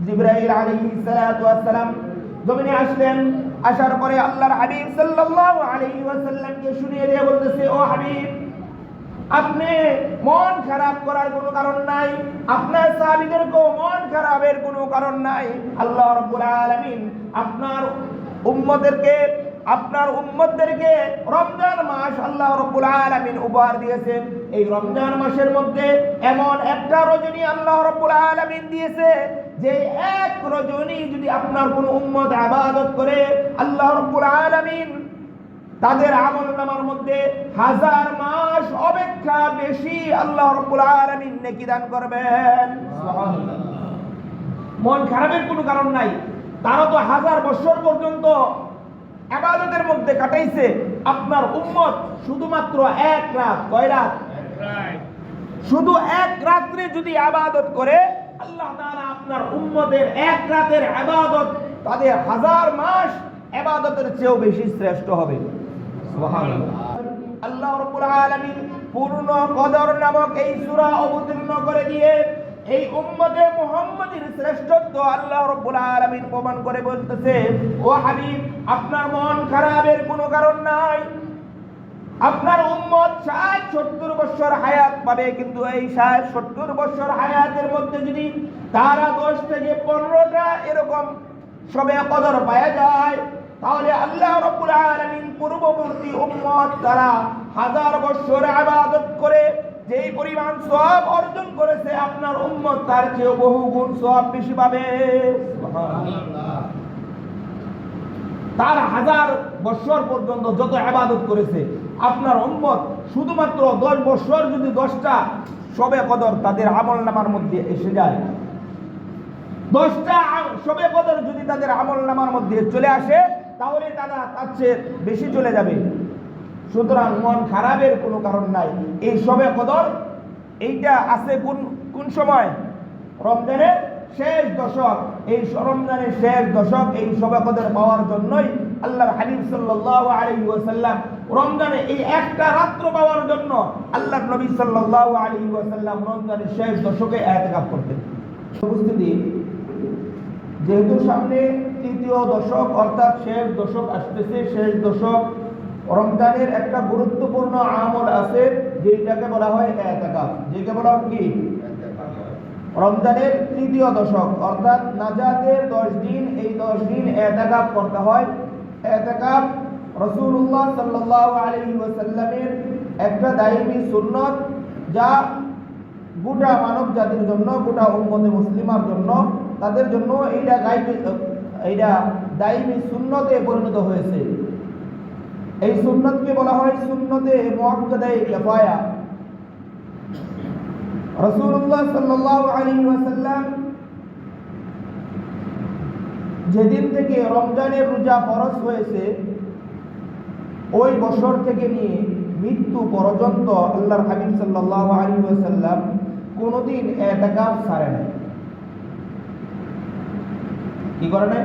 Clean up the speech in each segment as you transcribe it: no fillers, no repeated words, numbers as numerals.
জিবরাইল আলাইহিস সালাতু ওয়াস সালাম জমিনে আসলেন। আসার পরে আল্লাহর হাবিব সাল্লাল্লাহু আলাইহি ওয়াসাল্লামকে শুনিয়ে দিয়ে বলতেছে, ও হাবিব, আপনি মন খারাপ করার কোনো কারণ নাই, আপনার সাহাবীদেরকেও মন খারাপের কোনো কারণ নাই। আল্লাহ রাব্বুল আলামিন আপনার উম্মতদেরকে রমজান মাস আল্লাহ রাব্বুল আলামিন উপহার দিয়েছেন। এই রমজান মাসের মধ্যে এমন একটা রজনী আল্লাহ রাব্বুল আলামিন দিয়েছে, যে এক রজনী যদি আপনার কোন উম্মত ইবাদত করে, আল্লাহ রাব্বুল আলামিন তাদের আমলনামার মধ্যে 1000 মাস অপেক্ষা বেশি আল্লাহ রাব্বুল আলামিন নেকি দান করবেন। সুবহানাল্লাহ। মন খারাপের কোনো কারণ নাই। তারা তো 1000 বছর পর্যন্ত ইবাদতের মধ্যে কাটাইছে। আপনার উম্মত শুধুমাত্র এক রাত, কয় রাত? শুধু এক রাত্রে যদি ইবাদত করে, আল্লাহ তাআলা আপনার উম্মতের এক রাতের ইবাদত তাদের 1000 মাস ইবাদতের চেয়েও বেশি শ্রেষ্ঠ হবে। সুবহানাল্লাহ। আল্লাহ রাব্বুল আলামিন পূর্ণ কদর নামক এই সূরা অবতীর্ণ করে দিয়ে এই উম্মতে মুহাম্মাদের শ্রেষ্ঠত্ব আল্লাহ রাব্বুল আলামিন প্রমাণ করে বলতেছে, ও হাবিব, আপনার মন খারাপের কোনো কারণ নাই। আপনার উম্মত 60-70 বছর হায়াত পাবে, কিন্তু এই 60-70 বছর হায়াতের মধ্যে যদি তারা 10 থেকে 15টা এরকম সবে কদর পাওয়া যায়, তাহলে আল্লাহ রাব্বুল আলামিন পূর্ববর্তী উম্মত তারা 1000 বছর ইবাদত করে যেই পরিমাণ সওয়াব অর্জন করেছে, আপনার উম্মত তার চেয়ে বহু গুণ সওয়াব বেশি পাবে। সুবহানাল্লাহ। তার 1000 বছর পর্যন্ত যত ইবাদত করেছে, আপনার উম্মত শুধুমাত্র 10 বছর যদি 10টা শবে কদর তাদের আমলনামার মধ্যে এসে যায়, 10টা শবে কদর যদি তাদের আমলনামার মধ্যে চলে আসে, তাহলে তারা তার চেয়ে বেশি চলে যাবে। সুতরাং মন খারাপের কোনো কারণ নাই। এই শবে কদর এইটা আছে কোন সময়? রমজানের শেষ দশক। এই রমজানের শেষ দশক এই শবে কদর পাওয়ার জন্যই আল্লাহর হাবিব সাল্লাল্লাহু আলাইহি ওয়াসাল্লাম রমজানে এই একটা রাত্র পাওয়ার জন্য আল্লাহর নবী সাল্লাল্লাহু আলাইহি ওয়াসাল্লাম রমজানের শেষ দশকে ইতিকাফ করতেন। উপস্থিতি, যেহেতু সামনে তৃতীয় দশক অর্থাৎ শেষ দশক আসতেছে, শেষ দশক রমজানের একটা গুরুত্বপূর্ণ আমল আছে যেটাকে বলা হয় ইতিকাফ। যেটাকে বলা হয় কি? রমজানের তৃতীয় দশক অর্থাৎ নাজাতের 10 দিন, এই 10 দিন ইতিকাফ করতে হয়। ইতিকাফ রাসূলুল্লাহ সাল্লাল্লাহু আলাইহি ওয়াসাল্লামের একটা দায়মি সুন্নাত, যা গোটা মানব জাতির জন্য, গোটা উম্মতে মুসলিমার জন্য, তাদের জন্য এইটা দায়মি সুন্নতে পরিণত হয়েছে। এই সুন্নতকে বলা হয় সুন্নতে মুআক্কাদায়ে কিফায়া। রাসূলুল্লাহ সাল্লাল্লাহু আলাইহি ওয়াসাল্লাম যেদিন থেকে রমজানের রোজা ফরজ হয়েছে, ওই বছর থেকে নিয়ে মৃত্যু পর্যন্ত আল্লাহর হাবিব সাল্লাল্লাহু আলাইহি ওয়াসাল্লাম কোনোদিন ইতিকাফ ছাড়ে নাই। কি করে নাই?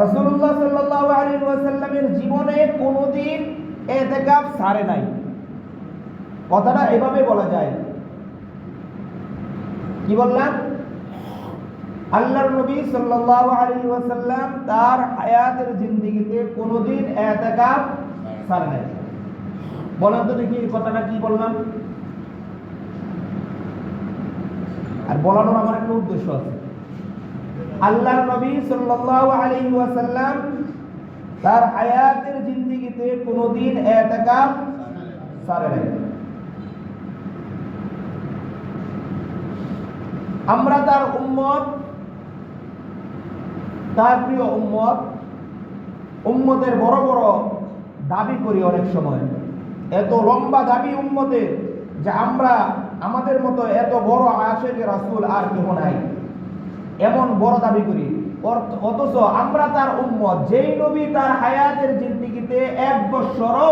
রাসূলুল্লাহ সাল্লাল্লাহু আলাইহি ওয়াসাল্লামের জীবনে কোনোদিন ইতিকাফ ছাড়ে নাই। কথাটা এভাবে বলা যায়। কি বললাম? আল্লাহর নবী সাল্লাল্লাহু আলাইহি ওয়াসাল্লাম তার হায়াতের জিন্দেগিতে কোনোদিন ইতিকাফ ছাড়ে নাই। বলেন তো দেখি কথাটা কি বললাম? আর বলানোর আমার একটা উদ্দেশ্য আছে। আল্লাহর নবী সাল্লাল্লাহু আলাইহি ওয়াসাল্লাম তার হায়াতের জিন্দেগিতে কোনোদিন ইতিকাফ ছাড়ে নাই। আমরা তার উম্মত, তার প্রিয় উম্মতের বড় বড় দাবি করি অনেক সময়। এত লম্বা দাবি উম্মতের যে আমরা আমাদের মতো এত বড় আশিক রাসূল আর কেউ নাই, এমন বড় দাবি করি। অথচ আমরা তার উম্মত, যেই নবী তার হায়াতের জিন্দেগিতে 1 বছরও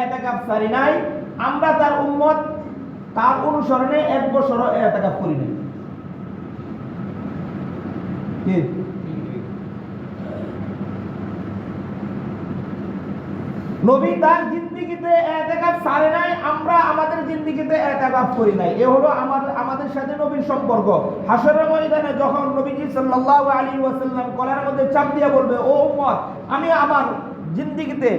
ইতিকাফ ছাড়ি নাই, আমরা তার উম্মত তার অনুসরণে 1 বছরও ইতিকাফ করি নাই। নবী তার জিন্দেগিতে ইতিকাফ ছাড়ে নাই, আমরা আমাদের জিন্দেগিতে ইতিকাফ করি নাই। এ হলো আমাদের সাথে নবীর সম্পর্ক। হাশরের ময়দানে যখন নবীজি সাল্লাল্লাহু আলাইহি ওয়াসাল্লাম কলার মধ্যে চাপ দিয়ে বলবে, ও উম্মত, আমি আমার জিন্দেগিতে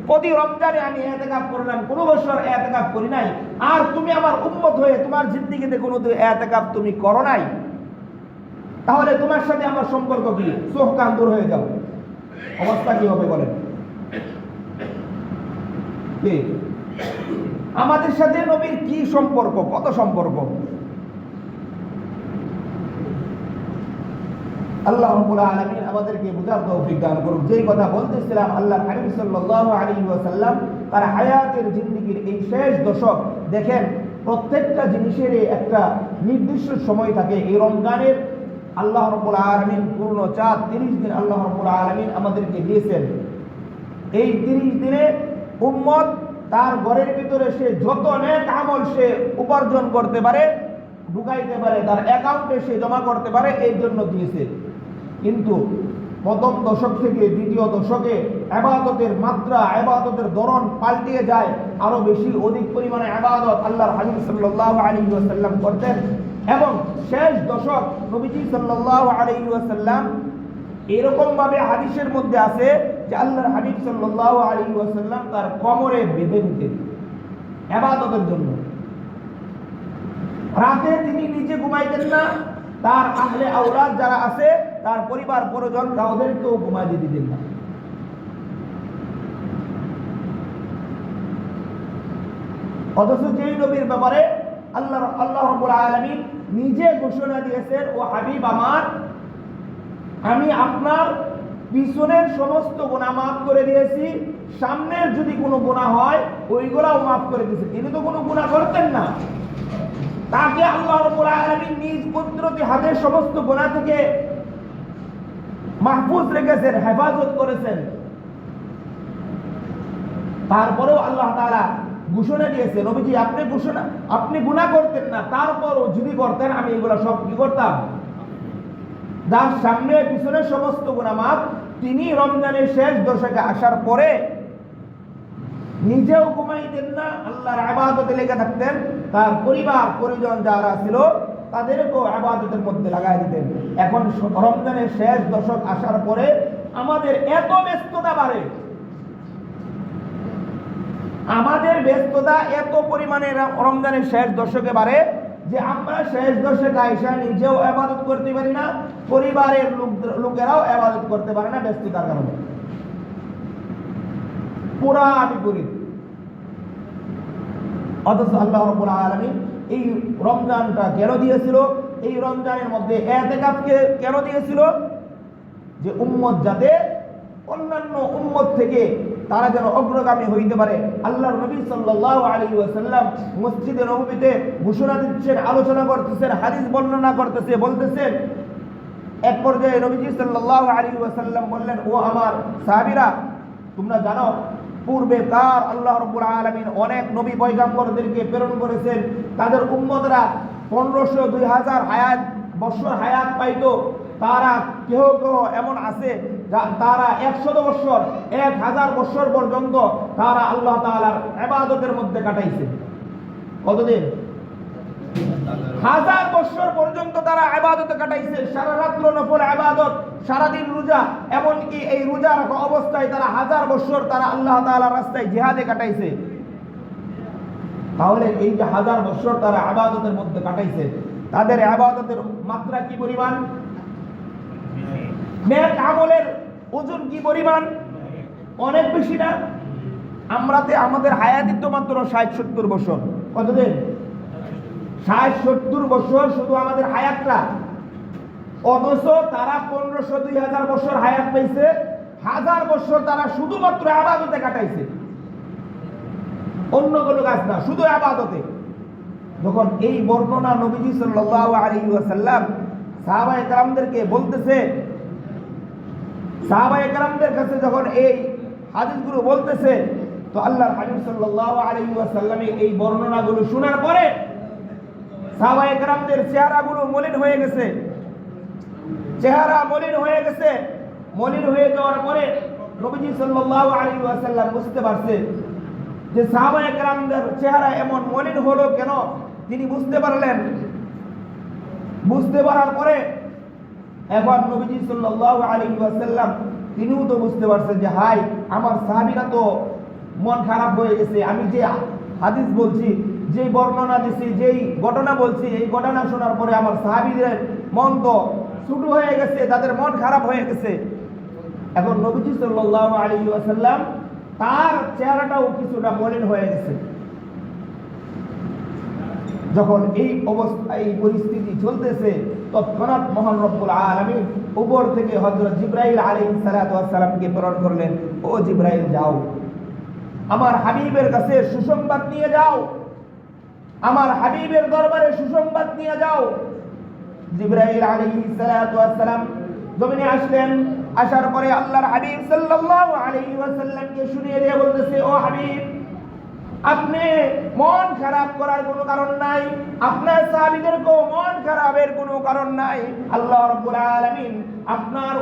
প্রতি রমজানে আমি ইতিকাফ করলাম, কোনো বছর ইতিকাফ করি নাই, আর তুমি আমার উম্মত হয়ে তোমার জিন্দেগিতে কোনো ইতিকাফ তুমি করো নাই, তাহলে তোমার সাথে আমার সম্পর্ক কি? চোখ কান দূর হয়ে যাও। অবস্থা কি হবে বলেন? আমাদের সাথে নবীর কি সম্পর্ক, কত সম্পর্ক। আল্লাহ রাব্বুল আলামিন আমাদেরকে বুঝার তৌফিক দান করুন। যেই কথা বলতেছিলাম, আল্লাহর হাবিব সাল্লাল্লাহু আলাইহি ওয়াসাল্লাম তার হায়াতের জিন্দেগীর এই শেষ দশক দেখেন, প্রত্যেকটা জিনিসের একটা নির্দিষ্ট সময় থাকে। এই রমজানের আল্লাহ রাব্বুল আলামিন পূর্ণ 30 দিন আল্লাহ রাব্বুল আলামিন আমাদেরকে দিয়েছেন। এই 30 দিনে উম্মত তার ঘরের ভিতরে সে যত নেক আমল সে উপার্জন করতে পারে, ঢুকাইতে পারে, তার অ্যাকাউন্টে সে জমা করতে পারে, এই জন্য দিয়েছে। কিন্তু প্রথম দশক থেকে দ্বিতীয় দশকে ইবাদতের মাত্রা, ইবাদতের ধরন পাল্টিয়ে যায়। আরো বেশি অধিক পরিমাণে ইবাদত আল্লাহর হাবিব সাল্লাল্লাহু আলাইহি ওয়াসাল্লাম করতেন। এবং শেষ দশক নবীজি সাল্লাল্লাহু আলাইহি ওয়াসাল্লাম এরকম ভাবে হাদিসের মধ্যে আছে যে আল্লাহর হাবিব সাল্লাল্লাহু আলাইহি ওয়াসাল্লাম তার কোমরে বেঁধে নিতেন ইবাদতের জন্য। রাতে তিনি নিজে ঘুমাইতেন না, তার আহলে আওলাদ যারা আছে, তার পরিবার পরিজন, কাউদেরকেও ঘুমাইতে দিতেন না। অথচ যেই নবীর ব্যাপারে আল্লাহ রাব্বুল আলামিন নিজে ঘোষণা দিয়েছেন, ও হাবিব আমার, আমি আপনার পিছনের সমস্ত গুনাহ মাফ করে দিয়েছি, সামনের যদি কোনো গুনাহ হয় ওইগুলাও মাফ করে দিয়েছি। তিনি তো কোনো গুনাহ করতেন না, তাকে আল্লাহ রাব্বুল আলামিন নিজ কুদরতি হাতে সমস্ত গুনাহ থেকে মাহফুজ রেখেছেন, হেফাজত করেছেন। তারপরেও আল্লাহ তাআলা ঘোষণা দিয়েছে, নবীজি আপনি গুনাহ করতেন না, তারপরও যদি করতেন আমি এগুলা সব কি করতাম। যার সামনে পিছনে সমস্ত গুনাহ মাফ, তিনি রমজানের শেষ দশকে আসার পরে নিজেও ঘুমাইতেন না, আল্লাহর ইবাদতে লেগে থাকতেন, তার পরিবার পরিজন যারা ছিল তাদেরকেও ইবাদতের মধ্যে লাগাই দিতেন। এখন রমজানের শেষ দশক আসার পরে আমাদের এত ব্যস্ততা বাড়ে, আমাদের ব্যস্ততা এত পরিমাণে রমজানের শেষ দশকে বাড়ে যে আমরা শেষ দশকে আইসা নিজেও ইবাদত করতে পারি না, পরিবারের লোকেরাও ইবাদত করতে পারে না ব্যস্ততার কারণে। পুরা বিপরীত। অথচ আল্লাহ রাব্বুল আলামিন এই রমজানটা কেন দিয়েছিল? এই রমজানের মধ্যে ইতিকাফকে কেন দিয়েছিল? যে উম্মত যাতে অন্যান্য উম্মত থেকে তারা যেন অগ্রগামী হইতে পারে। আল্লাহর নবী সাল্লাল্লাহু আলাইহি ওয়াসাল্লাম মসজিদে নববীতে ঘোষণা দিচ্ছেন, আলোচনা করতেছেন, হাদিস বর্ণনা করতেছে, বলতেছেন। এক পর্যায়ে নবীজি সাল্লাল্লাহু আলাইহি ওয়াসাল্লাম বললেন, ও আমার সাহাবীরা, তোমরা জানো পূর্বে কার আল্লাহ রাব্বুল আলামিন অনেক নবী পয়গম্বরদেরকে প্রেরণ করেছেন, তাদের উম্মতরা 1500-2000 বছর হায়াত পাইতো। তারা কেউ কেউ এমন আছে তারা 100 বছর 1000 বছর পর্যন্ত তারা আল্লাহ তাআলার ইবাদতের মধ্যে কাটাইছে। কতদিন? 1000 বছর পর্যন্ত তারা ইবাদতে কাটাইছে, সারা রাত্র নফল ইবাদত, সারা দিন রোজা, এমনকি এই রোজা রাখা অবস্থায় তারা 1000 বছর তারা আল্লাহ তাআলার রাস্তায় জিহাদে কাটাইছে। তাহলে এই যে 1000 বছর তারা ইবাদতের মধ্যে কাটাইছে, তাদের ইবাদতের মাত্রা কি পরিমাণ? নেক আমলের ওজন কি পরিমাণ? অনেক বেশি না? আমাদের হায়াতি তো মাত্র 60-70 বছর। কতদিন? 60-70 বছর শুধু আমাদের হায়াতটা। অথচ তারা 1500-2000 বছর হায়াত পাইছে, 1000 বছর তারা শুধুমাত্র ইবাদতে কাটাইছে, অন্য কোনো কাজ না, শুধু ইবাদতে। যখন এই বর্ণনা নবীজি সাল্লাল্লাহু আলাইহি ওয়াসাল্লাম সাহাবায়ে কেরামদেরকে বলতেছে, সাহাবায়ে কেরামদের কাছে যখন এই হাদিসগুলো বলতেছে, তো আল্লাহর হাবিব সাল্লাল্লাহু আলাইহি ওয়াসাল্লাম এই বর্ণনাগুলো শোনার পরে সাহাবায়ে কেরামদের চেহারাগুলো মলিন হয়ে গেছে। চেহারা মলিন হয়ে গেছে। মলিন হয়ে যাওয়ার পরে নবীজি সাল্লাল্লাহু আলাইহি ওয়াসাল্লাম বুঝতে পারছে যে সাহাবায়ে কেরামদের চেহারা এমন মলিন হলো কেন। তিনি বুঝতে পারলেন। বুঝতে পারার পরে এখন নবীজি সাল্লাল্লাহু আলাইহি ওয়াসাল্লাম তিনিও তো বুঝতে পারছেন যে হাই আমার সাহাবীরা তো মন খারাপ হয়ে গেছে। আমি যে হাদিস বলছি, যেই বর্ণনা দিছি, যেই ঘটনা বলছি, এই ঘটনা শোনার পরে আমার সাহাবীদের মন তো ছোট হয়ে গেছে, তাদের মন খারাপ হয়ে গেছে। এখন নবীজি সাল্লাল্লাহু আলাইহি ওয়াসাল্লাম তার চেহারাটাও কিছুটা মলিন হয়ে গেছে। যখন এই অবস্থা, এই পরিস্থিতি চলতেছে, তৎক্ষণাৎ মহান রব্বুল আলামিন উপর থেকে হযরত জিবরাইল আলাইহিস সালাতু ওয়াস সালামকে প্রেরণ করলেন, ও জিবরাইল যাও, আমার হাবিবের কাছে সুসংবাদ নিয়ে যাও, আমার হাবিবের দরবারে সুসংবাদ নিয়ে যাও। জিবরাইল আলাইহিস সালাতু ওয়াস সালাম জমিনে আসলেন। আসার পরে আল্লাহর হাবিব সাল্লাল্লাহু আলাইহি ওয়াসাল্লামকে শুনিয়ে দিয়ে বলতেছে, ও হাবিব, আপনি মন খারাপ করার কোনো কারণ নাই, আপনার সাহাবীদেরকেও মন খারাপের কোনো কারণ নাই। আল্লাহ রাব্বুল আলামিন আপনার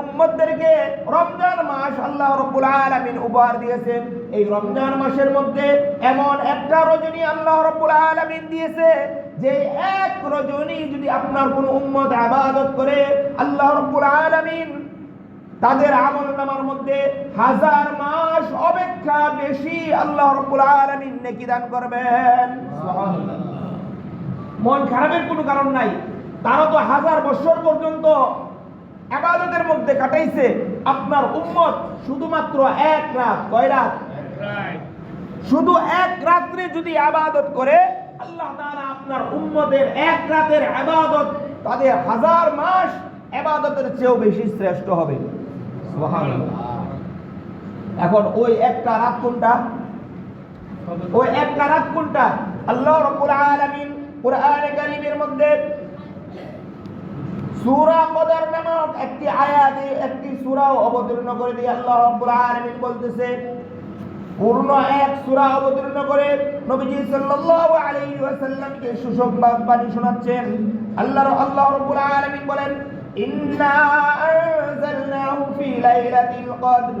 উম্মতদেরকে রমজান মাস আল্লাহ রাব্বুল আলামিন উপহার দিয়েছেন। এই রমজান মাসের মধ্যে এমন একটা রজনী আল্লাহ রাব্বুল আলামিন দিয়েছে, যে এক রজনী যদি আপনার কোন উম্মত ইবাদত করে, আল্লাহ রাব্বুল আলামিন তাদের আমলনামার মধ্যে 1000 মাস অপেক্ষা বেশি আল্লাহ রাব্বুল আলামিন নেকি দান করবেন। সুবহানাল্লাহ। মন খারাপের কোনো কারণ নাই। তারা তো 1000 বছর পর্যন্ত ইবাদতের মধ্যে কাটাইছে। আপনার উম্মত শুধুমাত্র এক রাত, কয় রাত? শুধু এক রাত্রে যদি ইবাদত করে, আল্লাহ তাআলা আপনার উম্মতের এক রাতের ইবাদত তাদের 1000 মাস ইবাদতের চেয়েও বেশি শ্রেষ্ঠ হবে। সুবহানাল্লাহ। এখন ওই একটা রাত কোনটা? ওই একটা রাত কোনটা? আল্লাহ রাব্বুল আলামিন কুরআনে কারীমের মধ্যে সূরা কদর নামক একটি আয়াতে একটি সূরা অবতীর্ণ করে দিয়ে আল্লাহ রাব্বুল আলামিন বলতেছে, পূর্ণ এক সূরা অবতীর্ণ করে নবীজি সাল্লাল্লাহু আলাইহি ওয়াসাল্লামকে সুসংবাদ বাণী শোনাচ্ছেন। আল্লাহ রাব্বুল আলামিন বলেন, ইন্না আনজালনাহু ফি লাইলাতিল কদর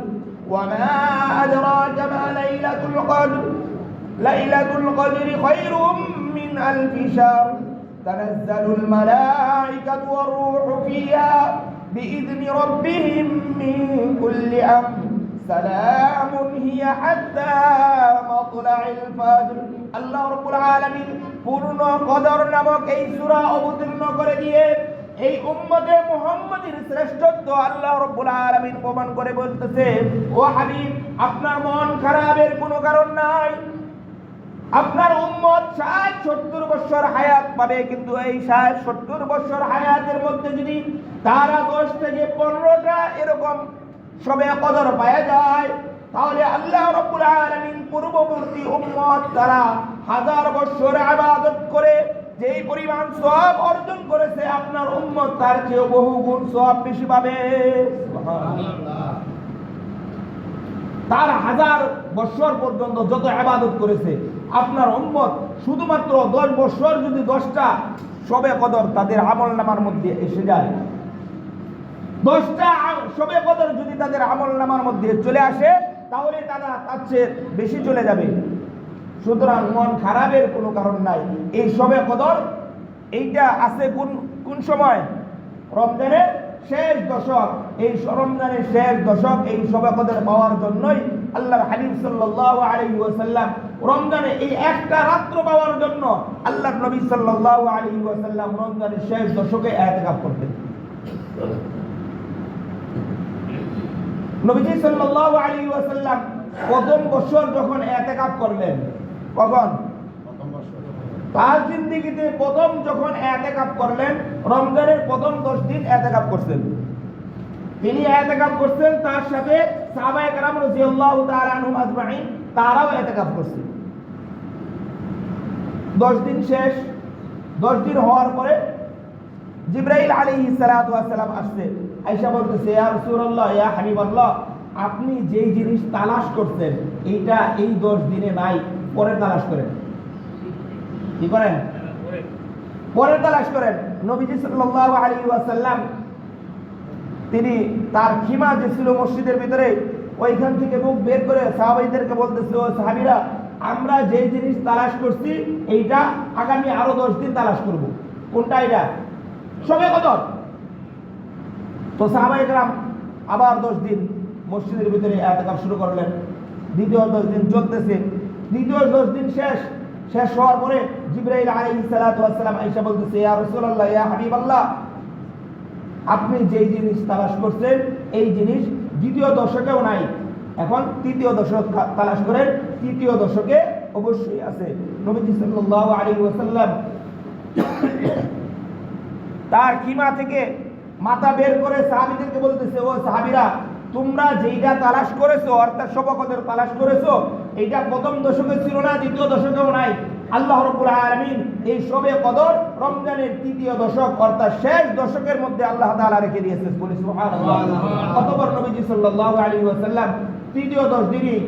ওয়া মা আদরাকা মা লাইলাতুল কদর লাইলাতুল কদরি খায়রুম মিন আলফি শাহর তানাজ্জালুল মালাইকাতু ওয়ার রূহু ফিহা বিইذনি রাব্বিহিম মিন কুল্লি আমর সালামুন হিয়া হাত্তা মাতলাইল ফজর। আল্লাহ রাব্বুল আলামিন পূর্ণ কদর নামক এই সূরা অবতীর্ণ করে দিয়ে এই উম্মতে মুহাম্মাদের শ্রেষ্ঠত্ব আল্লাহ রাব্বুল আলামিন প্রমাণ করে বলতেছে, ও হাবিব, আপনার মন খারাপের কোনো কারণ নাই। আপনার উম্মত 60-70 বছর হায়াত পাবে, কিন্তু এই 60-70 বছর হায়াতের মধ্যে যদি তারা 10 থেকে 15টা এরকম সবে কদর পাওয়া যায়, তাহলে আল্লাহ রাব্বুল আলামিন পূর্ববর্তী উম্মত তারা 1000 বছর ইবাদত করে যেই পরিমাণ সওয়াব অর্জন করেছে, আপনার উম্মত তার চেয়ে বহু গুণ সওয়াব বেশি পাবে। সুবহানাল্লাহ। তার 1000 বছর পর্যন্ত যত ইবাদত করেছে, আপনার উম্মত শুধুমাত্র 10 বছর যদি 10টা সবে কদর তাদের আমলনামার মধ্যে এসে যায়, 10টা সবে কদর যদি তাদের আমলনামার মধ্যে চলে আসে, তাহলে তারা তার চেয়ে বেশি চলে যাবে। সুতরাং মন খারাপের কোনো কারণ নাই। এই সবে কদর এইটা আছে কোন সময়? রমজানের শেষ দশক। এই রমজানের শেষ দশক এই সবে কদর পাওয়ার জন্যই আল্লাহর হাবিব সাল্লাল্লাহু আলাইহি ওয়াসাল্লাম রমজানে এই একটা রাত্র পাওয়ার জন্য আল্লাহর নবী সাল্লাল্লাহু আলাইহি ওয়াসাল্লাম রমজানের শেষ দশকে ইতিকাফ করতেন। নবীজি সাল্লাল্লাহু আলাইহি ওয়াসাল্লাম প্রথম বছর যখন ইতিকাফ করলেন, কখন? তার জিন্দেগিতে প্রথম যখন ইতিকাফ করলেন, রমজানের প্রথম 10 দিন ইতিকাফ করছেন। তিনি ইতিকাফ করছেন, তার সাথে সাহাবায়ে কেরাম রাদিয়াল্লাহু তাআলা আনহুম আজমাইন তারাও ইতিকাফ করছেন। 10 দিন শেষ, 10 দিন হওয়ার পরে জিবরাইল আলাইহিস সালাতু ওয়াস সালাম আসছে। আয়েশা বলতেছে, ইয়া রাসূলুল্লাহ, ইয়া হাবিবাল্লাহ, আপনি যেই জিনিস তালাশ করতেন এইটা এই 10 দিনে নাই, পরে তালাশ করেন। কি করেন? পরে তালাশ করেন। নবীজি সাল্লাল্লাহু আলাইহি ওয়াসাল্লাম তিনি তার খিমা যে ছিল মসজিদের ভিতরে ওইখান থেকে মুখ বের করে সাহাবাইদেরকে বলতেছিল, ও সাহাবীরা, আমরা যে জিনিস তালাশ করছি এইটা আগামী আরো 10 দিন তালাশ করব। কোনটা? এটা শবে কদর। তো সাহাবায়ে কেরাম আবার 10 দিন মসজিদের ভিতরে ইতিকাফ শুরু করলেন। দ্বিতীয় 10 দিন চলতেছে। দ্বিতীয় 10 দিন শেষ হওয়ার পরে জিবরাইল আলাইহিস সালাতু ওয়াস সালাম আয়েশা বলতেছে, ইয়া রাসূলুল্লাহ, ইয়া হাবিবাল্লাহ, আপনি যেই জিনিস তালাশ করছেন এই জিনিস দ্বিতীয় দশকেও নাই, এখন তৃতীয় দশক তালাশ করেন, তৃতীয় দশকে অবশ্যই আছে। নবীজি সাল্লাল্লাহু আলাইহি ওয়াসাল্লাম তার খিমা থেকে মাথা বের করে সাহাবীদেরকে বলতেছে, ও সাহাবীরা, তোমরা যেইটা তালাশ করেছো, অর্থাৎ শবে কদর তালাশ করেছো, এইটা প্রথম দশকে ছিল না, দ্বিতীয় দশকেও নাই। আল্লাহ রাব্বুল আলামিন এই শবে কদর রমজানের তৃতীয় দশক অর্থাৎ শেষ দশকের মধ্যে আল্লাহ তাআলা রেখে দিয়েছেন। বলি সুবহানাল্লাহ। অতঃপর নবীজি সাল্লাল্লাহু আলাইহি ওয়াসাল্লাম তৃতীয় 10 দিনই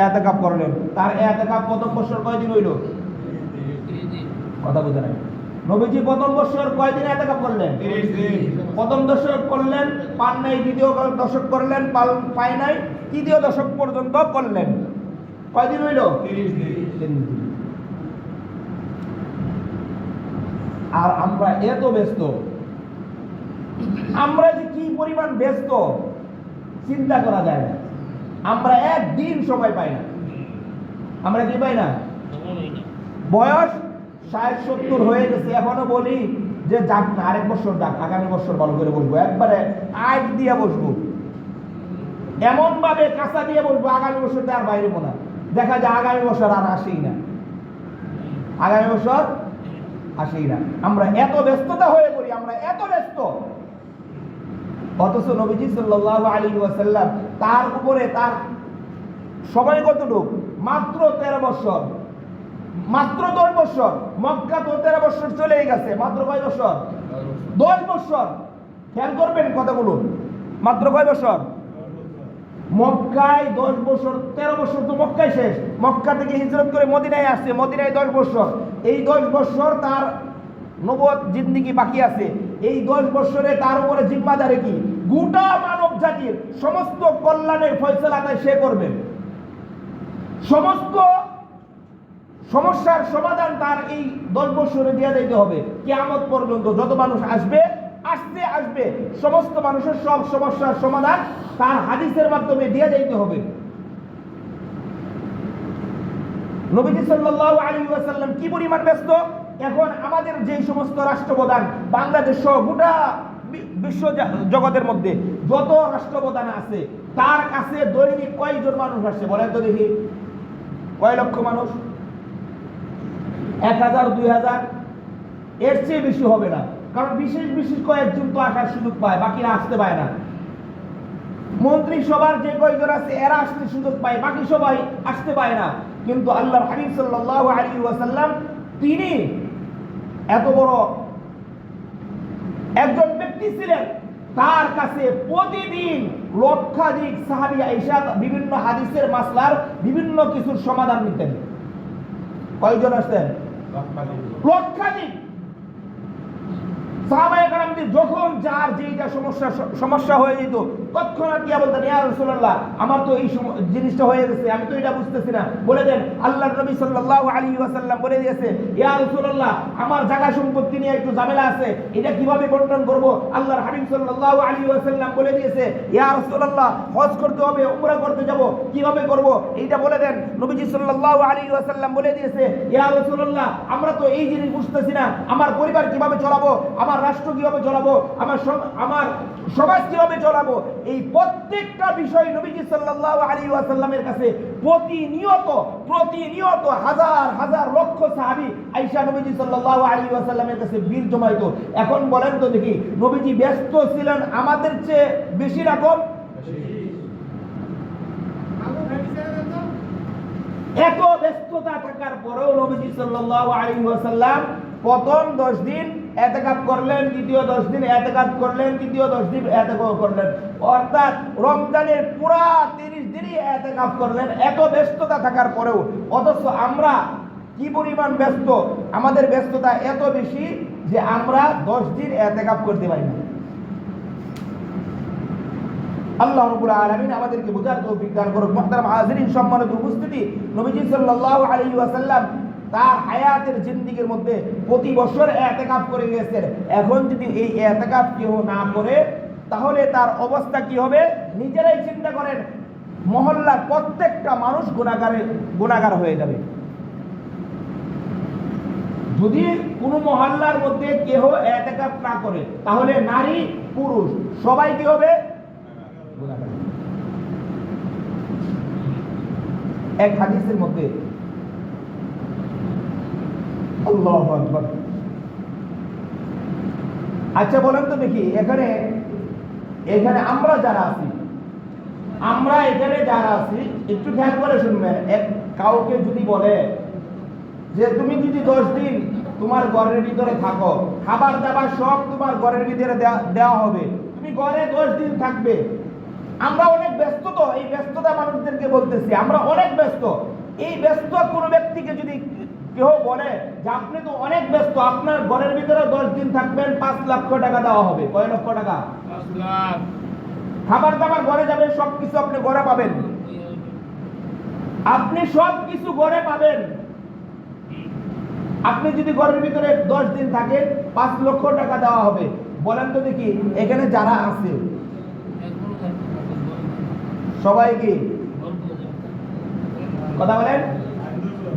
ইতিকাফ করলেন। তার ইতিকাফ প্রথম বছর কয়দিন হইল? 30 দিন। কথা বুঝেন নাই? নবীজি প্রথম বছর কয়দিন ইতিকাফ করলেন? 30 দিন। প্রথম দশক করলেন, পান নাই। দ্বিতীয় দশক করলেন, পায় নাই। তৃতীয় দশক পর্যন্ত করলেন। কয়দিন হইল? 30 দিন। আর আমরা এত ব্যস্ত, আমরা যে কি পরিমাণ ব্যস্ত চিন্তা করা যায় না। আমরা একদিন সময় পাই না। আমরা কি পাই না? বয়স 60-70 হয়ে গেছে, এখনো বলি যে যাক না, আরেক বছর যাক, আগামী বছর ভালো করে বসবো, একবারে আগ দিয়ে বসবো, এমন ভাবে কাঁচা দিয়ে বসবো, আগামী বছর আর বাইরে না। দেখা যায় আগামী বছর আর আসেই না, আগামী বছর আসেই না। আমরা এত ব্যস্ততা হয়ে পড়ি, আমরা এত ব্যস্ত। অথচ নবীজি সাল্লাল্লাহু আলাইহি ওয়াসাল্লাম তার উপরে তার সময় কতটুকু? মাত্র 13 বছর, মাত্র 10 বছর। মক্কা তো 13 বছর চলেই গেছে, মাত্র কয় বছর? 10 বছর। খেয়াল করবেন কথাগুলো, মাত্র কয় বছর? মক্কায় 10 বছর। 13 বছর তো মক্কায় শেষ, মক্কা থেকে হিজরত করে মদিনায় আসছে, মদিনায় 10 বছর। এই 10 বছর তার নবুয়ত জিন্দেগি বাকি আছে। এই 10 বছরে তার উপরে জিম্মাদারি কি? গোটা মানব জাতির সমস্ত কল্যাণের ফয়সালাটা সে করবেন, সমস্ত সমস্যার সমাধান তার এই 10 বছরে দিয়ে দিতে হবে। কিয়ামত পর্যন্ত যত মানুষ আসবে, আসবে সমস্ত মানুষের সব সমস্যার সমাধান তার হাদিসের মাধ্যমে দিয়ে দিতে হবে। নবীজি সাল্লাল্লাহু আলাইহি ওয়াসাল্লাম কি পরিমাণ ব্যস্ত। এখন আমাদের যে সমস্ত রাষ্ট্রপ্রধান, বাংলাদেশ সহ গোটা বিশ্ব জগতের মধ্যে যত রাষ্ট্রপ্রধান আছে, তার কাছে দৈনিক কয়জন মানুষ আসে বলেন তো দেখি? কয় লক্ষ মানুষ? 1000, 2000, এর চেয়ে বেশি হবে না। কারণ বিশেষ কয়েকজন তো আসার সুযোগ পায়, বাকিরা আসতে পায় না। মন্ত্রিসভার যে কয়েকজন আছে এরা আসতে সুযোগ পায়, বাকি সবাই আসতে পায় না। কিন্তু আল্লাহর হাবিব সাল্লাল্লাহু আলাইহি ওয়াসাল্লাম তিনি এত বড় একজন ব্যক্তি ছিলেন, তার কাছে প্রতিদিন লক্ষাধিক সাহাবী আয়েশা বিভিন্ন হাদিসের মাসলার বিভিন্ন কিছুর সমাধান নিতেন। কয়জন আসতেন? লক্ষাধিক সাহাবায়ে কেরামদের যখন যার যেটা সমস্যা হয়ে যেত, তৎক্ষণাৎ গিয়ে বলতেন, ইয়া রাসূলুল্লাহ, আমার তো এই জিনিসটা হয়ে গেছে, আমি তো এটা বুঝতেছি না, বলে দেন। আল্লাহর নবী সাল্লাল্লাহু আলাইহি ওয়াসাল্লাম বলে দিয়েছে, ইয়া রাসূলুল্লাহ, আমার জায়গা সম্পত্তি নিয়ে একটু ঝামেলা আছে, এটা কিভাবে বন্টন করব? আল্লাহর হাবিব সাল্লাল্লাহু আলাইহি ওয়াসাল্লাম বলে দিয়েছে, ইয়া রাসূলুল্লাহ, হজ করতে হবে, উমরা করতে যাব, কিভাবে করব এইটা বলে দেন। নবীজি সাল্লাল্লাহু আলাইহি ওয়াসাল্লাম বলে দিয়েছে, ইয়া রাসূলুল্লাহ, আমরা তো এই জিনিস বুঝতেছি না, আমার পরিবার কিভাবে চালাবো, আমার রাষ্ট্র কিভাবে চালাবো, আমার সমাজ কিভাবে চালাবো। এই প্রত্যেকটা বিষয় নবীজি সাল্লাল্লাহু আলাইহি ওয়াসাল্লামের কাছে প্রতিনিয়ত হাজার লক্ষ সাহাবী আয়েশা নবীজি সাল্লাল্লাহু আলাইহি ওয়াসাল্লামের কাছে বীর জমাইতো। এখন বলেন তো দেখি, নবীজি ব্যস্ত ছিলেন আমাদের চেয়ে বেশি রকম? এত ব্যস্ততা থাকার পরেও নবীজি সাল্লাল্লাহু আলাইহি ওয়াসাল্লাম প্রথম 10 দিন ইতিকাফ করলেন, দ্বিতীয় 10 দিন ইতিকাফ করলেন, তৃতীয় 10 দিন ইতিকাফ করলেন, অর্থাৎ রমজানের পুরা 30 দিনই ইতিকাফ করলেন, এত ব্যস্ততা থাকার পরেও। অথচ আমরা কি পরিমাণ ব্যস্ত, আমাদের ব্যস্ততা এত বেশি যে আমরা 10 দিন ইতিকাফ করতে পারি না। আল্লাহ রাব্বুল আলামিন আমাদেরকে বোঝার তৌফিক দান করুক। মুহতারাম হাজিরিন, সম্মানিত উপস্থিতি, নবীজি সাল্লাল্লাহু আলাইহি ওয়াসাল্লাম তার হায়াতের জিন্দেগীর মধ্যে প্রতি বছর ইতিকাফ করে গেছেন। এখন যদি এই ইতিকাফ কেউ না করে তাহলে তার অবস্থা কি হবে নিজেরাই চিন্তা করেন। মহল্লার প্রত্যেকটা মানুষ গুনাহগার হয়ে যাবে। যদি কোনো মহল্লার মধ্যে কেউ ইতিকাফ না করে তাহলে নারী পুরুষ সবাই কি হবে গুনাহগার। এক হাদিসের মধ্যে আল্লাহু আকবার। আচ্ছা বলেন তো দেখি, এখানে আমরা যারা আছি একটু খেয়াল করে শুনবেন। কাউকে যদি বলে যে তুমি যদি 10 দিন তোমার ঘরের ভিতরে থাকো, খাবার দাবার সব তোমার ঘরের ভিতরে দেওয়া হবে, তুমি ঘরে 10 দিন থাকবে। আমরা অনেক ব্যস্ত, তো এই ব্যস্ততা মানুষদেরকে বলতেছি আমরা অনেক ব্যস্ত। এই ব্যস্ত কোনো ব্যক্তিকে যদি কেউ বলে যে আপনি তো অনেক ব্যস্ত, আপনার ঘরের ভিতরে 10 দিন থাকবেন, 5 লক্ষ টাকা দেওয়া হবে। কয় লক্ষ টাকা? 5 লাখ। খাবার দাবার ঘরে যাবে, সবকিছু আপনি ঘরে পাবেন, আপনি সবকিছু ঘরে পাবেন। আপনি যদি ঘরের ভিতরে 10 দিন থাকেন 5 লক্ষ টাকা দেওয়া হবে। বলেন তো দেখি এখানে যারা আছে সবাই কি কথা বলেন?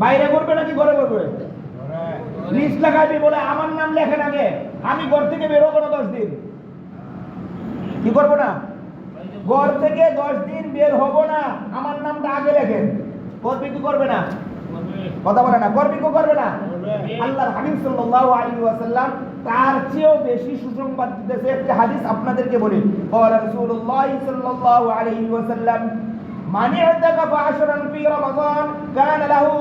বাইরে করবে নাকি ঘরে করবে? লিস্ট লাগাইবে, বলে আমার নাম লেখেন আগে, আমি ঘর থেকে বের হবো না 10 দিন। কি করবো না? ঘর থেকে 10 দিন বের হবো না, আমার নামটা আগে লেখেন। করবে কি করবে না? কথা বলে না, করবে কি করবে না? আল্লাহর হাবিব সাল্লাল্লাহু আলাইহি ওয়াসাল্লাম তার চেয়েও বেশি সুসংবাদ দিতেছে। একটা হাদিস আপনাদেরকে বলি, ক্বালা রাসূলুল্লাহ সাল্লাল্লাহু আলাইহি ওয়াসাল্লাম মান ইতাকাফা 10রান ফি রমাযান কানা লাহু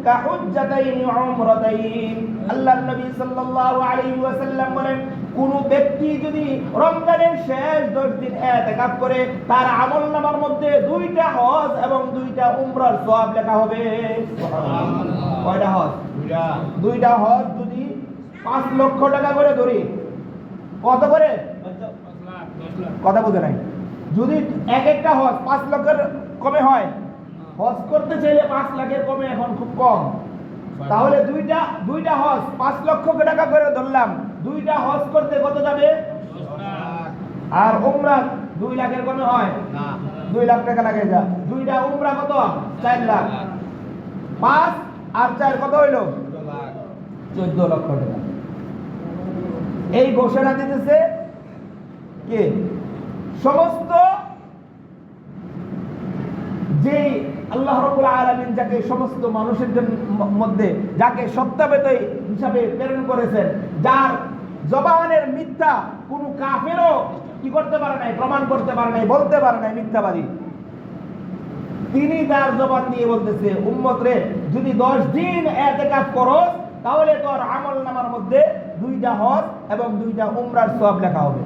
কাহুজ্জাতাইন উমরাতাইন। আল্লাহর নবী সাল্লাল্লাহু আলাইহি ওয়াসাল্লাম বলেন, কোন ব্যক্তি যদি রমজানের শেষ 10 দিন ইতিকাফ করে তার আমলনামার মধ্যে 2টা হজ এবং 2টা উমরার সওয়াব লেখা হবে। সুবহানাল্লাহ। কয়টা হজ? 2টা হজ যদি 5 লক্ষ টাকা করে ধরি, কত করে? 5 লাখ। কথা বুঝে নাই? যদি একটা হজ 5 লক্ষের কমে হয়, হজ করতে চাইলে 5 লাখের কমে এখন খুব কম, তাহলে দুইটা হজ 5 লক্ষ টাকা করে ধরলাম, 2টা হজ করতে কত যাবে? 10 লাখ। আর উমরা 2 লাখের কমে হয় না, 2 লাখ টাকা লাগে যা। 2টা উমরা কত? 4 লাখ। 5 আর 4 কত হইল? 14 লক্ষ টাকা। এই ঘোষণা দিতেছে কে? সমস্ত যে আল্লাহ রাব্বুল আলামিন যাকে সমস্ত মানুষের মধ্যে যাকে সত্যাবেত হিসাবে প্রেরণ করেছেন, যার জবানের মিথ্যা কোনো কাফেরও কি করতে পারে নাই, প্রমাণ করতে পারে নাই, বলতে পারে নাই মিথ্যাবাদী। তিনি তার জবান দিয়ে বলতেছে, উম্মত রে, যদি 10 দিন ইতিকাফ করো তাহলে তোর আমলনামার মধ্যে 2টা হজ এবং 2টা উমরার সওয়াব লেখা হবে।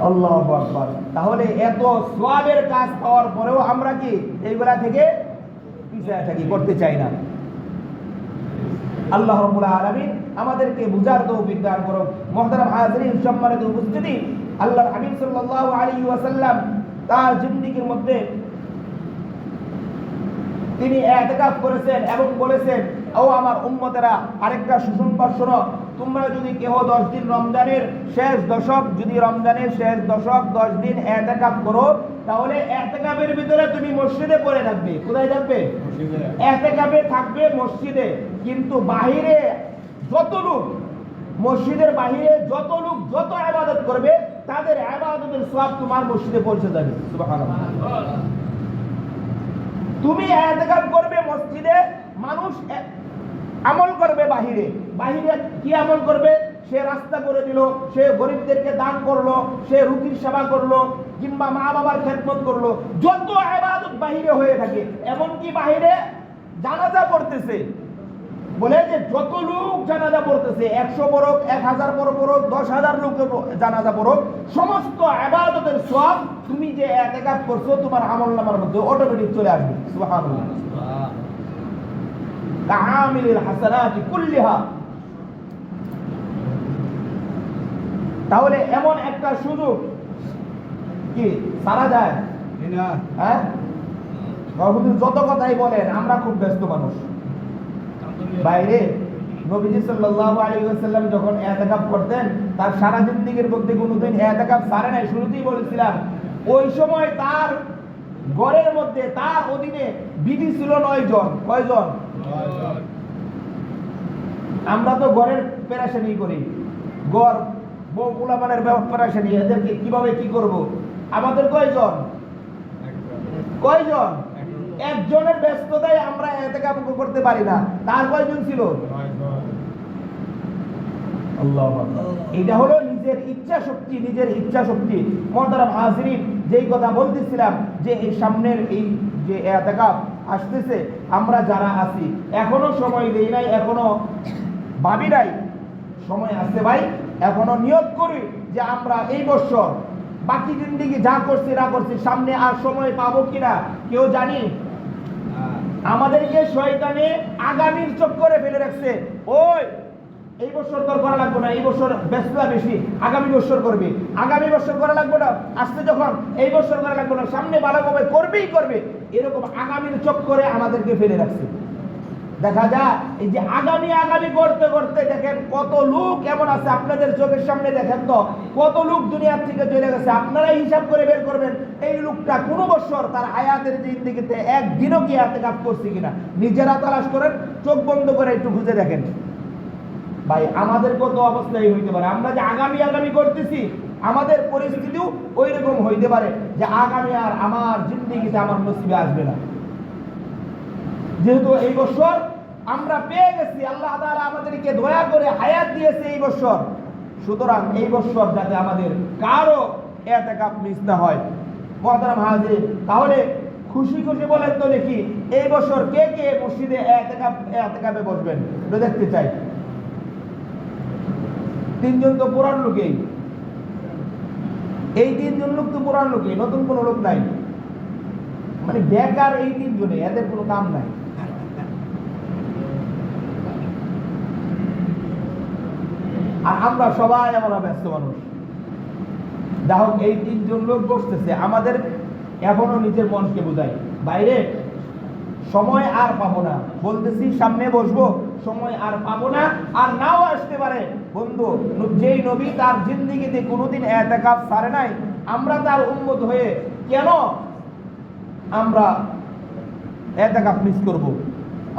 আল্লাহু আকবার। তাহলে এত সওয়াবের কাজ পাওয়ার পরেও আমরা কি এইগুলা থেকে পিছিয়ে থাকি, করতে চাই না। আল্লাহ রাব্বুল আলামিন আমাদেরকে বুঝার তৌফিক দান করুন। মুহতারাম হাজিরিন, সম্মানিত উপস্থিতি, আল্লাহর হাবিব সাল্লাল্লাহু আলাইহি ওয়াসাল্লাম তার জিন্দেগীর মধ্যে তিনি ইতিকাফ করেছেন এবং বলেছেন, ও আমার উম্মতেরা, আরেকটা সুসংবাদ শোনো, তোমরা যদি কেহ 10 দিন রমজানের শেষ দশক 10 দিন ইতিকাফ করো, তাহলে ইতিকাফের ভিতরে তুমি মসজিদে পড়ে থাকবে। কোথায় থাকবে? মসজিদে। ইতিকাফে থাকবে মসজিদে, কিন্তু বাহিরে যত লোক, মসজিদের বাহিরে যত লোক যত ইবাদত করবে তাদের ইবাদতের সওয়াব তোমার মসজিদে পৌঁছে যাবে। সুবহানাল্লাহ। তুমি ইতিকাফ করবে মসজিদে, মানুষ আমল করবে বাহিরে কি আমল করবে? সে রাস্তা করে দিল, সে গরিবদেরকে দান করলো, সে রোগীর সেবা করলো, কিংবা মা বাবার খেদমত করলো। যত ইবাদত বাহিরে হয়ে থাকে, এমনকি বাহিরে জানাজা পড়তেছে, বলে যে যত লোক জানাজা পড়তেছে, 100 পড়ুক, 1000 পড়ুক, 10,000 লোক জানাজা পড়ুক, সমস্ত ইবাদতের সওয়াব তুমি যে ইতিকাফ করছো তোমার আমলনামার মধ্যে অটোমেটিক চলে আসবে। সুবহানাল্লাহ। কাআমিলিল হাসানাতি কুল্লিহা। তাহলে এমন একটা সুযোগ কি সারা যায় না? হ্যাঁ, যত কথাই বলেন আমরা খুব ব্যস্ত মানুষ। বাইরে নবীজি সাল্লাল্লাহু আলাইহি ওয়াসাল্লাম যখন ইতিকাফ করতেন, তার সারা জিন্দেগীর মধ্যে কোনোদিন ইতিকাফ সারে নাই। শুরুতেই বলেছিলাম, ওই সময় তার ঘরের মধ্যে তার অধীনে বিবি ছিল 9 জন। কয়জন? আমরা তো ঘরের পেরাশানি করি, ঘর বউ পোলাপানের পেরাশানি, এদেরকে কিভাবে কি করব। আমাদের কয়জন? কয়জন? একজনের ব্যস্ততায় আমরা ইতিকাফ করতে পারি না। তার কয়জন ছিল? আল্লাহু আকবার। এটা হলো নিজের ইচ্ছা শক্তি, নিজের ইচ্ছা শক্তি। মুহতারাম হাজিরিন, যেই কথা বলতেছিলাম যে এই সামনের এই যে ইতিকাফ আসতেছে, আমরা যারা আছি এখনো সময় দেই নাই, এখনো ভাবি নাই, সময় আসছে ভাই। এখনো নিয়ত করি যে আমরা এই বছর বাকি জিন্দেগি যা করছি না করছি, সামনে আর সময় পাবো কিনা কেউ জানি। আমাদেরকে শয়তানে আগামীর চক্করে ফেলে রাখছে। ওই এই বছর তোর করা লাগবে না, এই বছর ব্যস্ততা বেশি, আগামী বছর করবে, আগামী বছর করা লাগবে না, আসতে যখন এই বছর করা লাগবে না, সামনে ভালোভাবে করবেই করবে। এরকম আগামীর চক্করে আমাদেরকে ফেলে রাখছে। দেখা যায় এই যে আগামী আগামী করতে করতে দেখেন কত লোক এমন আছে, আপনাদের চোখের সামনে দেখেন তো কত লোক দুনিয়ার থেকে চলে গেছে। আপনারাই হিসাব করে বের করবেন এই লোকটা কোন বছর তার হায়াতের জিন্দেগিতে একদিনও কি ইতিকাফ করছে কিনা। নিজেরা তালাশ করেন, চোখ বন্ধ করে একটু খুঁজে দেখেন। ভাই আমাদের কত অবস্থায় হইতে পারে, আমরা যে আগামী আগামী করতেছি আমাদের পরিস্থিতিও ওই রকম হইতে পারে যে আগামী আর আমার জিন্দেগিতে আমার নসিবে আসবে না। যেহেতু এই বছর আমরা পেয়ে গেছি, আল্লাহ তাআলা আমাদেরকে দয়া করে হায়াত দিয়েছে এই বছর, সুতরাং এই বছর যাতে আমাদের কারো ইতিকাফ মিস না হয়। মুহতারাম হাজির, তাহলে খুশি খুশি বলেন তো দেখি এই বছর কে কে মসজিদে ইতিকাফে বসবেন, দেখতে চাই। 3 জন তো পুরান লোকেই, এই 3 জন লোক তো পুরান লোকেই, নতুন কোনো লোক নাই। মানে বেকার এই 3 জনে, এদের কোনো কাম নাই। আর আমরা সবাই আমরা ব্যস্ত মানুষ। যা হোক, এই 3 জন লোক বসতেছে, আমাদের এখনো নিজের মনকে বোঝাই বাইরে সময় আর পাবো না। বলতেছি সামনে বসবো, সময় আর পাবো না, আর নাও আসতে পারে। বন্ধু, যেই নবী তার জিন্দেগিতে কোনোদিন ইতিকাফ সারে নাই, আমরা তার উম্মত হয়ে কেন আমরা ইতিকাফ মিস করব?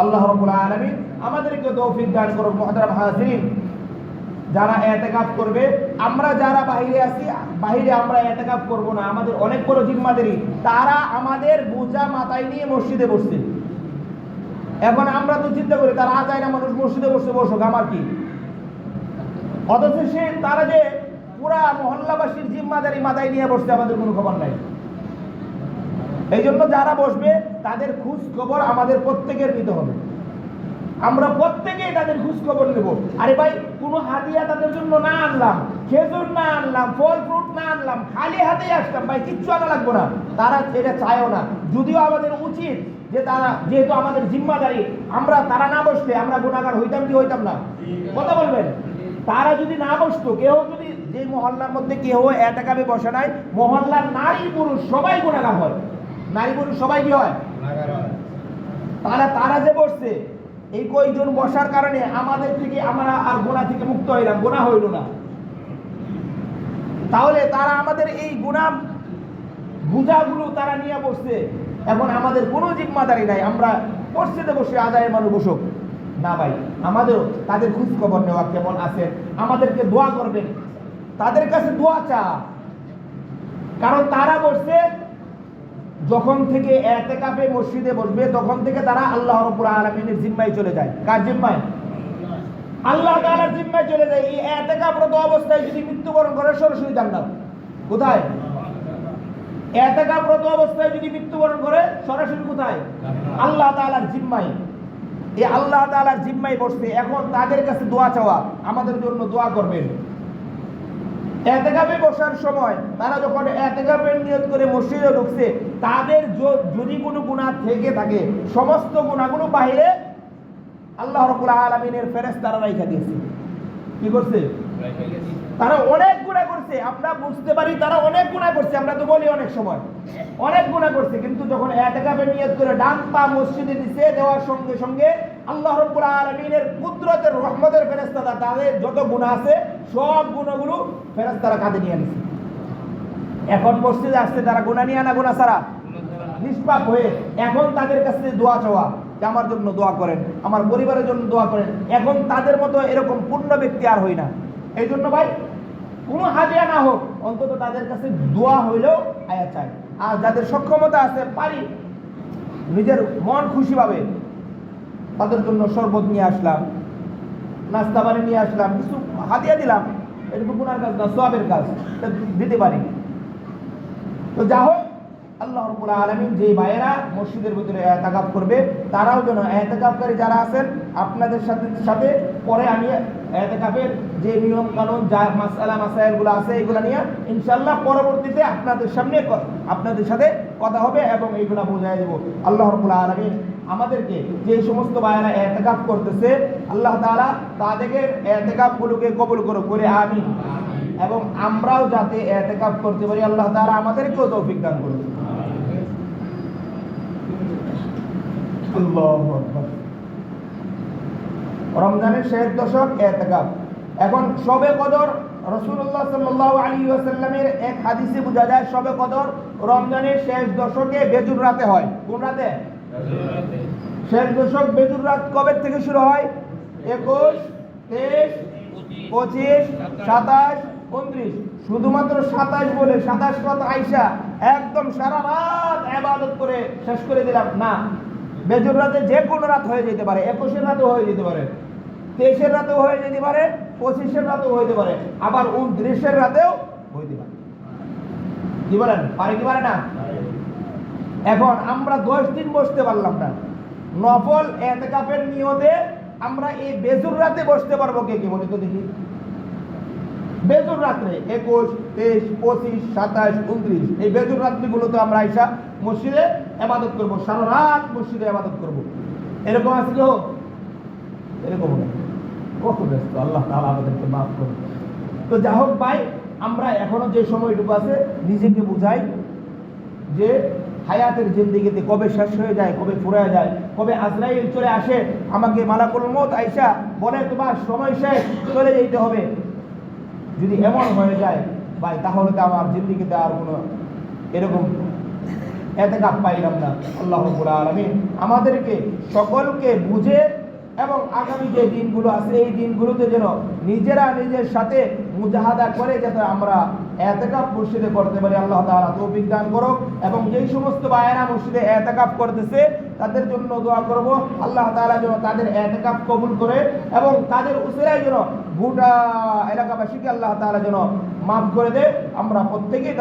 আল্লাহ রাব্বুল আলামিন আমাদেরকে তৌফিক দান করুন। মুহতারাম হাজিরিন, যারা ইতিকাফ করবে, আমরা যারা বাইরে আছি, বাইরে আমরা ইতিকাফ করব না, আমাদের অনেক বড় জিম্মাদারি। তারা আমাদের বোঝা মাথায় নিয়ে মসজিদে বসছে। এখন আমরা তো চিন্তা করি তারা যায় না, মানুষ মসজিদে বসে বসুক, আমার কি। অথচ তারা যে পুরা মহল্লাবাসীর জিম্মাদারি মাথায় নিয়ে বসছে, আমাদের কোনো খবর নাই। এই জন্য যারা বসবে তাদের খোঁজ খবর আমাদের প্রত্যেকের নিতে হবে। আমরা প্রত্যেকেই তাদের খোঁজ খবর নেব। আরে ভাই, কোনো হাদিয়া তাদের জন্য না আনলাম, খেজুর না আনলাম, ফল ফ্রুট না আনলাম, খালি হাতেই আসলাম, ভাই কিচ্ছু আনা লাগবে না। তারা এটা চায়ও না। যদিও আমাদের উচিত যে তারা, যেহেতু আমাদের জিম্মাদারি, আমরা তারা না বসলে আমরা গুনাহগার হইতাম কি হইতাম না? কথা বলবেন। তারা যদি না বসতো, কেউ যদি, যে মহল্লার মধ্যে কেউ ইতিকাফে বসে নাই, মহল্লার নারী পুরুষ সবাই গুনাহগার হয়। নারী পুরুষ সবাই কি হয়? তারা যে বসছে, এই কয়েকজন বসার কারণে আমাদের থেকে আমরা আর গুনাহ থেকে মুক্ত হইলাম, গুনাহ হইল না। তাহলে তারা আমাদের এই গুনাহ বুঝাগুলো তারা নিয়ে বসছে। এখন আমাদের কোনো জিম্মাদারি নাই আমরা মসজিদে বসে আদায়ের মানুষ বসুক না। ভাই আমাদের তাদের খোঁজ খবর নেওয়া, কেমন আছে, আমাদেরকে দোয়া করবেন, তাদের কাছে দোয়া চা। কারণ তারা বসছে যখন থেকে ইতিকাফে মসজিদে বসবে, তখন থেকে তারা আল্লাহ রাব্বুল আলামিনের জিম্মায় চলে যায়। কার জিম্মায়? আল্লাহ তাআলার জিম্মায় চলে যায়। এই ইতিকাফরত অবস্থায় যদি মৃত্যুবরণ করে, সরাসরি জান্নাত। কোথায়? ইতিকাফরত অবস্থায় যদি মৃত্যুবরণ করে, সরাসরি কোথায়? আল্লাহ তাআলার জিম্মায়। এই আল্লাহ তাআলার জিম্মায় বসতে, এখন তাদের কাছে দোয়া চাওয়া, আমাদের জন্য দোয়া করবেন। ইতিকাফে বসার সময় তারা যখন ইতিকাফের নিয়ত করে মসজিদে ঢুকছে, তাদের যদি কোনো গুনাহ থেকে থাকে, সমস্ত গুনাহগুলো বাইরে আল্লাহ রাব্বুল আলামিনের ফেরেশতারা রাইখা দিয়েছে। কি করছে? তারা অনেক গুনাহ করছে, আমরা বুঝতে পারি তারা অনেক গুনাহ করছে, আমরা তো বলি অনেক সময় অনেক গুনাহ করছে, কিন্তু যখন ইতিকাফের নিয়ত করে ডান পা মসজিদে নিচে দেওয়ার সঙ্গে সঙ্গে আল্লাহ রাব্বুল আলামিনের কুদরতের রহমতের ফেরেশতারা তাদের যত গুনাহ আছে সব গুনাহগুলো ফেরেশতারা কাঁধে নিয়ে নিছে। এখন মসজিদে আসছে তারা গুনাহ নিয়ে না গুনাহ ছাড়া নিষ্পাপ হয়ে, এখন তাদের কাছে দোয়া চাওয়া যে আমার জন্য দোয়া করেন, আমার পরিবারের জন্য দোয়া করেন। এখন তাদের মতো এরকম পূর্ণ ব্যক্তি আর হই না। এই জন্য ভাই কোনো হাদিয়া না হোক অন্তত তাদের কাছে দোয়া হইলেও আয়া চাই। আর যাদের সক্ষমতা আছে পারি নিজের মন খুশি ভাবে তাদের জন্য শরবত নিয়ে আসলাম, নাস্তা পানি নিয়ে আসলাম, কিছু হাদিয়া দিলাম, এটা তো গুনার কাজ না, সওয়াবের কাজ, দিতে পারি। তো যা হোক, আল্লাহ রাব্বুল আলামিন যে ভাইয়েরা মসজিদের ভিতরে ইতিকাফ করবে তারাও যেন ইতিকাফকারী যারা আছেন আপনাদের সাথে পরে আমি ইতিকাফের যে নিয়ম কানুন যা মাসআলা মাসাইলগুলো আছে এগুলো নিয়ে ইনশাআল্লাহ পরবর্তীতে আপনাদের সামনে আপনাদের সাথে কথা হবে এবং এইগুলো বোঝায় দেব। আল্লাহ রাব্বুল আলামিন আমাদেরকে যে সমস্ত ভাইয়েরা ইতিকাফ করতেছে আল্লাহ তাআলা তাদের ইতিকাফগুলোকে কবুল করুক, বলে আমিন। এবং আমরাও যাতে ইতিকাফ করতে পারি আল্লাহ তাআলা আমাদেরকেও তৌফিক দান করুন। আল্লাহু আকবার। রমজানের শেষ দশক ইতিকাফ। এখন শবে কদর রাসূলুল্লাহ সাল্লাল্লাহু আলাইহি ওয়াসাল্লামের এক হাদিসে বোঝা যায় শবে কদর রমজানের শেষ দশকে বেজুর রাতে হয়। কোন রাতে? শেষ দশক বেজুর রাত কবে থেকে শুরু হয়? 21, 23, 25, 27, 29। শুধুমাত্র 27 বলে 27 রাত আইসা একদম সারা রাত ইবাদত করে শেষ করে দিলাম না। বেজুর রাতে যে কোনো রাত হয়ে যেতে পারে, 21 রাতেও হয়ে যেতে পারে, 23 রাতেও হয়ে যেতে পারে, 25 রাতেও হইতে পারে, আবার 29 রাতেও হইতে পারে। কি বলেন, পারে কি পারে না? এখন আমরা 10 দিন বসতে পারলাম না, নফল ইতিকাফের নিয়তে আমরা এই বেজুর রাতে বসতে পারবো কে কি বলি তো দেখি? বেজুর রাত্রে 21, 23, 25, 27, 29 এই বেজুর রাত্রিগুলোতে আমরা আইসা মসজিদে ইবাদত করব, সারা রাত মসজিদে ইবাদত করব। এরকম আছে কি হোক? এরকম না, কত ব্যস্ত, আল্লাহ তাআলা আমাদেরকে মাফ করুন। তো যা হোক ভাই, আমরা এখনো যে সময়টুকু আছে নিজেকে বুঝাই যে হায়াতের জিন্দেগিতে কবে শেষ হয়ে যায়, কবে ফুরায় যায়, কবে আজরাইল চলে আসে, আমাকে মালাকুল মউত আইসা বলে তোমার সময় শেষ, চলে যেতে হবে। যদি এমন হয়ে যায় ভাই, তাহলে তো আমার জিন্দেগিতে আর কোনো এরকম ইতিকাফ পাইলাম না। আল্লাহ রাব্বুল আলামিন আমাদেরকে সকলকে বুঝে এবং আগামী যে দিনগুলো আছে এই দিনগুলোতে যেন নিজেরা নিজের সাথে মুজাহাদা করে যাতে আমরা ইতিকাফ মসজিদে করতে পারি। আল্লাহ তাআলা তৌফিক দান করুক। এবং যেই সমস্ত ভাইয়েরা মসজিদে ইতিকাফ করতেছে তাদের জন্য দোয়া করব, আল্লাহ তাআলা যেন তাদের ইতিকাফ কবুল করে এবং তাদের উসিলায় যেন গোটা এলাকাবাসীকে আল্লাহ তাআলা যেন মাফ করে দেয়। আমরা প্রত্যেকেই